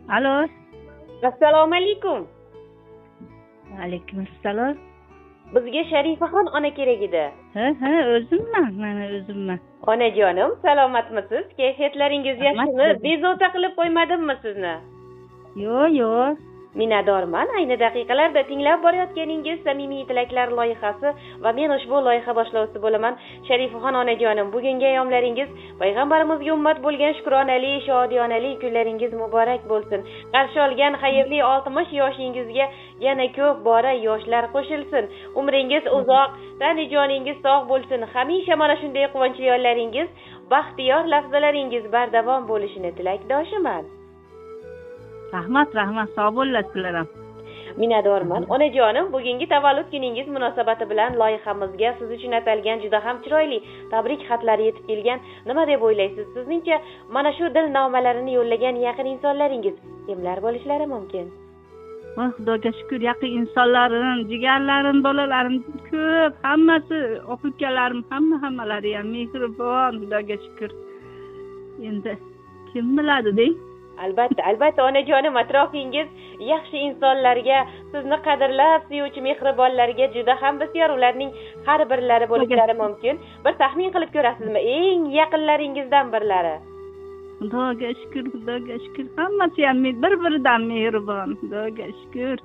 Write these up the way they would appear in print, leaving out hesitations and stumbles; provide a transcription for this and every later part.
Alo. Assalomu alaykum. Alaykum assalom. Bizga Sharifaxon ona kerak edi. Ha, o'zimman, mana o'zimman. Onajonim, salomatmisiz? Kayfiyatlaringiz yaxshimi? Bezovta qilib qo'ymadimmi sizni? Yo'q. Minnatdorman. Ayni daqiqalarda tinglab borayotganingiz samimiy tilaklar loyihasi va men ushbu loyiha boshlovchisi bo'laman. Sharifaxon onajonim, bugungi ayyomlaringiz payg'ambarimizga ummat bo'lgan shukronali, shodiyonali kunlaringiz muborak bo'lsin. Qarshi olgan xayrli 60 yoshingizga yana ko'p bora yoshlar qo'shilsin. Umringiz uzoq, tani joningiz sog' bo'lsin. Hamisha mana shunday quvonchli yo'llaringiz, baxtiyor lahzalaringiz bardavom bo'lishini tilakdoshiman. Rahmat, sog' bo'lasizlar ham. Minnatdorman. Onajonim, bugungi tavallud kuningiz munosabati bilan loyihamizga siz uchun atalgan juda ham chiroyli tabrik xatlari yetib kelgan. Nima deb o'ylaysiz? Sizningcha mana shu dilnomalarini yo'llagan yaqin insonlaringiz kimlar bo'lishlari mumkin? Xudoga shukr, yaqin insonlarim, jigarlarim, bolalarim ko'p, hammasi, o'quvchilarim, hammalari ham mehribon, xudoga shukr. Endi kim biladi deng? Albatta onajonim, atrofingiz yaxshi insonlarga, sizni qadrlab sevuvchi mehribonlarga juda ham bisyor, ularning har birlari bo'lishlari mumkin. Bir taxmin qilib ko'rasizmi? Eng yaqinlaringizdan birlari. Xudoga shukr, hammasi ham bir-biridan mehribon, xudoga shukr.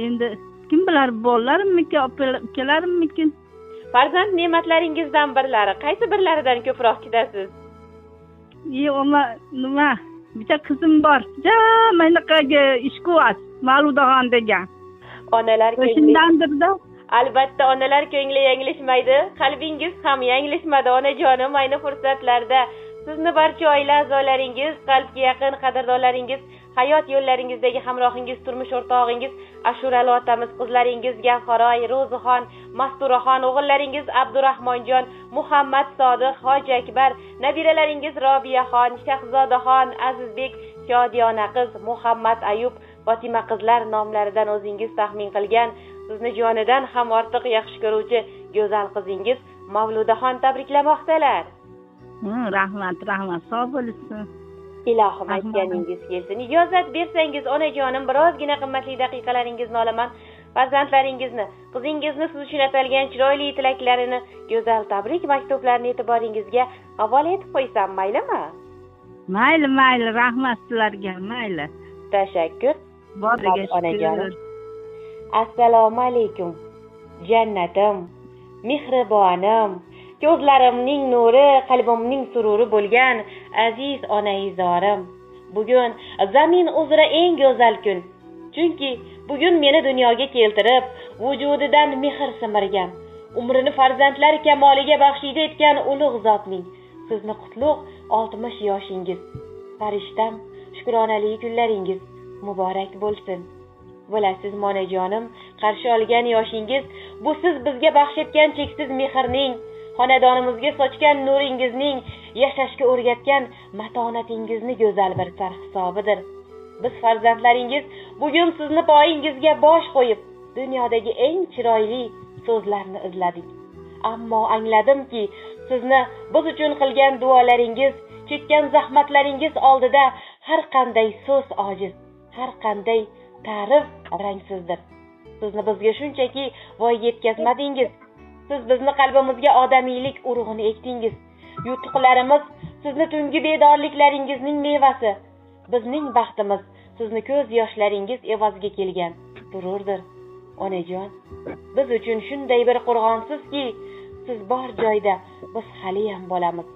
Endi kim bilar, bolalarimmikin, ukalarimmikin? Farzand ne'matlaringizdan birlari, qaysi birlaridan ko'proq chidasiz? Nima? Bitta qizim bor. Manaqaga ishquvvat, Ma'ludaxon degan. Onalar ko'ngli. Shundandir-da. Albatta, onalar ko'ngli yanglishmaydi, qalbingiz ham yanglishmadi onajonim. Ayni fursatlarda sizni barcha oila a'zolaringiz, qalbga yaqin qadrdonlaringiz, hayot yo'llaringizdagi hamrohingiz, turmush o'rtog'ingiz, Ashurali otamiz, qizlaringiz Gavharoy, Ro'zixon, Masturaxon, o'g'illaringiz Abdurahmonjon, Muhammad Sodiq, Hoji Akbar, nabiralaringiz Robiyaxon, Shahzodaxon, Azizbek, Shodiyona qiz, Muhammad Ayub, Fatima qizlar nomlaridan o'zingiz taxmin qilgan, sizni jonidan ham ortiq yaxshi ko'ruvchi go'zal qizingiz Mavludaxon tabriklamoqdalar. Rahmat, sog' bo'lsin. Ilohim aytganingiz kelsin. Ijozat bersangiz onajonim, birozgina qimmatli daqiqalaringizni olaman. Farzandlaringizni, qizingizni siz uchun atalgan chiroyli tilaklarini, go'zal tabrik maktublarini e'tiboringizga havola etib qo'ysam, maylimi? Mayli, rahmat sizlarga, mayli. Tashakkur. Boriga onajonim. Assalomu alaykum. Jannatim, mehribonim, ko'zlarimning nuri, qalbimning sururi bo'lgan aziz onaizorim. Bugun zamin uzra eng go'zal kun. Chunki bugun meni dunyoga keltirib, vujudidan mehr simirgan, umrini farzandlar kamoliga baxshida etgan ulug' zotning sizni qutlug' 60 yoshingiz, farishtam, shukronali kunlaringiz muborak bo'lsin. Bo'lasiz onajonim, qarshi olgan yoshingiz bu siz bizga baxsh etgan cheksiz mehrning, xonadonimizga sochgan nuringizning, yashashga o'rgatgan matonatingizni go'zal bir sarhisobidir. Biz farzandlaringiz bugun sizni poyingizga bosh qo'yib, dunyodagi eng chiroyli so'zlarni izladik. Ammo angladimki, sizni biz uchun qilgan duolaringiz, chekkan zahmatlaringiz oldida har qanday so'z ojiz, har qanday ta'rif rangsizdir. Sizni bizga shunchaki voyaga yetkazmadingiz. Siz bizni qalbimizga odamiylik urug'ini ekdingiz. Yutuqlarimiz sizni tungi bedorliklaringizning mevasi. Bizning baxtimiz sizni ko'z yoshlaringiz evaziga kelgan sururdir. Onajon, biz uchun shunday bir qurg'onsizki, siz bor joyda biz hali ham bo'lamiz.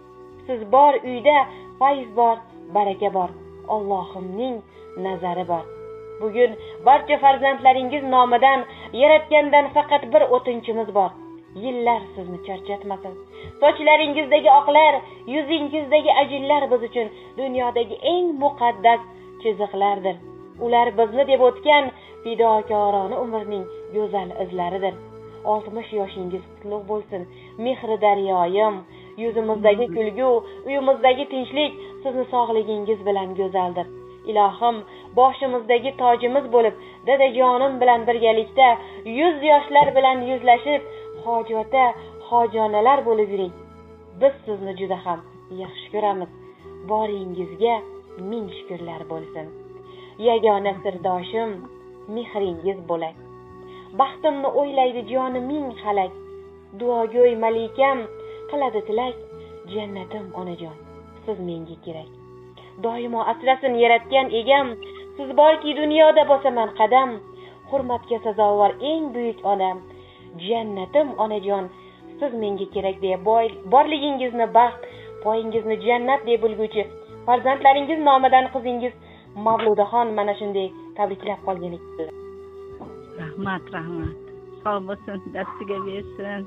Siz bor uyda fayz bor, baraka bor, Allohimning nazari bor. Bugun barcha farzandlaringiz nomidan Yaratgandan faqat bir o'tinchimiz bor. Yillar sizni charchatmasin. Sochlaringizdagi oqlar, yuzingizdagi ajinlar biz uchun dunyodagi eng muqaddas chiziqlardir. Ular bizni deb o'tgan fidokorona umrning go'zal izlaridir. 60 yoshingiz qutlug' bo'lsin. Mehri daryoyim, yuzimizdagi kulgu, uyimizdagi tinchlik sizni sog'ligingiz bilan go'zaldir. Ilohim, boshimizdagi tojimiz bo'lib, dadajonim bilan birgalikda 100 yoshlar bilan yuzlashib, hojota, hojonalar bo'lib yuring. Biz sizni juda ham yaxshi ko'ramiz. Boringizga ming shukrlar bo'lsin. yagona sirdoshim mehringiz bo'lak. Baxtimni o'ylaydi joni ming halak, duogo'y malikam qiladi tilak, jannatim onajon siz menga kerak. Doimo asrasin yaratgan egam, siz borki dunyoda bosaman qadam, hurmatga sazovor eng buyuk onam, jannatim onajon siz menga kerak deya borligingizni baxt, poyingizni jannat deb bilguvchi farzandlaringiz nomidan qizingiz Mavludaxon mana shunday tabriklab qolgan ekan. Rahmat. Sog' bo'lsin, dastiga bersin,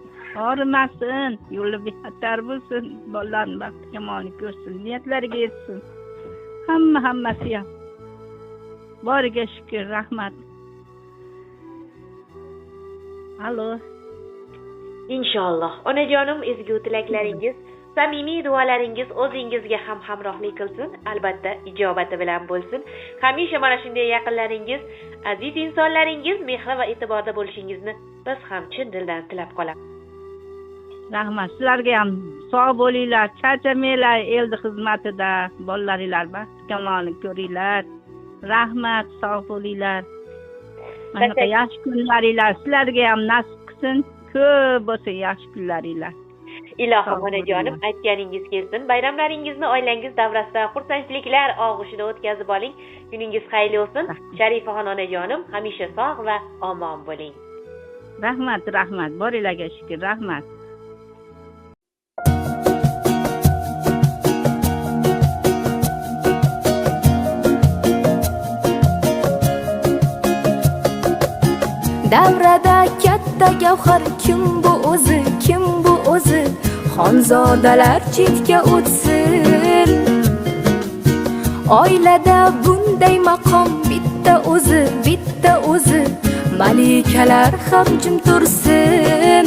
og'rimasin, yo'li bexatar bo'lsin, bolalarni baxti kamolini ko'rsin, niyatlariga yetsin. Hammasi ham. Boriga shukr, rahmat. Alo. Inshaalloh onajonim ezgu tilaklaringiz, samimiy duolaringiz o'zingizga ham hamrohlik qilsin, albatta ijobati bilan bo'lsin. Hamisha mana shunday yaqinlaringiz, aziz insonlaringiz mehr va e'tiborda bo'lishingizni biz ham chin dildan tilab qolamiz. Rahmat. Sizlarga ham sog' bo'linglar, charchamanglar eldi xizmatida, bolalaringlar baxt kamolini ko'ringlar. Rahmat, sog' bo'linglar. Mana yaxshi kunlaringlar sizlarga ham nasib qilsin, ko'p bo'lsin yaxshi kunlaringlar. Ilohim onajonim aytganingiz kelsin. Bayramlaringizni oilangiz davrasida xursandchiliklar og'ushida o'tkazib oling. Kuningiz xayrli bo'lsin. Sharifaxon onajonim hamisha sog' va omon bo'ling. Rahmat. Boringlarga shukr, rahmat. Davrada katta gavhar kim bu o'zi, xonzodalar chetga o'tsin. Oilada bunday maqom bitta o'zi, malikalar ham jim tursin.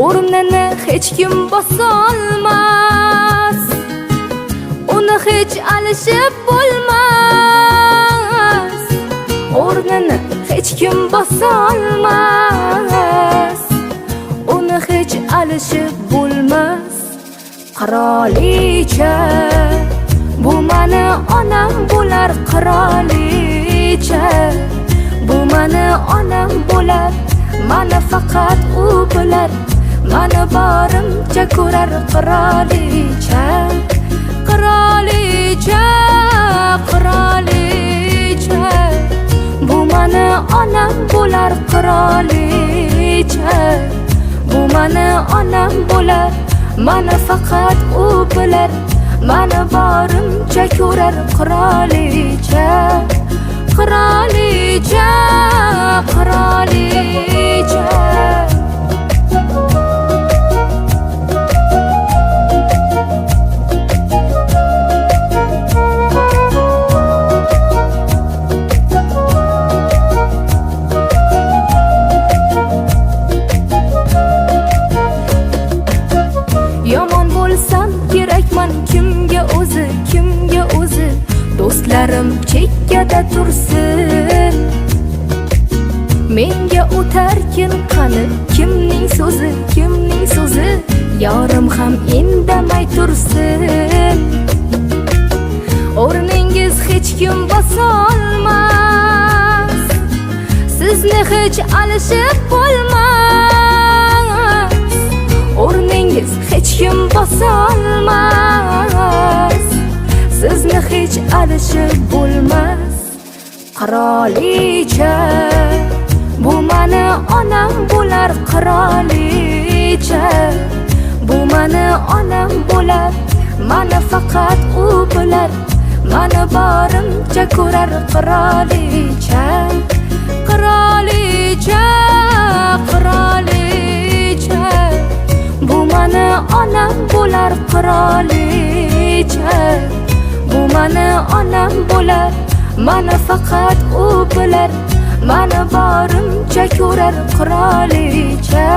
O'rnini hech kim bosolmas, uni hech alishib bo'lmas. O'rnini hech kim bosolmas, uni hech alishib bo'lmas. Qirolicha, bu mani onam bo'lar, qirolicha, bu mani onam bo'lar. Mani faqat u bilar, mani borimcha ko'rar. Qirolicha, bu mani onam bo'lar, qirolicha, bu mani onam bo'lar. Mani faqat u bilar, mani borimcha ko'rar. Qirolicha, yomon bo'lsam kerakman kimga o'zi, do'stlarim chekkada tursin. Menga o'tarkin qani kimning so'zi, yorim ham indamay tursin. O'rningiz hech kim bosolmas, sizni hech alishib bo'lmas. O'rningiz hech kim bosolmas, sizni hech alishib bo'lmas. Qirolicha, bu mani onam bo'lar, qirolicha, bu mani onam bo'lar. Mani faqat u bilar, mani borimcha ko'rar. Qirolicha, bu mani onam bo'lar, qirolicha, bu mani onam bo'lar. Mani faqat u bilar, mani borimcha ko'rar. Qirolicha,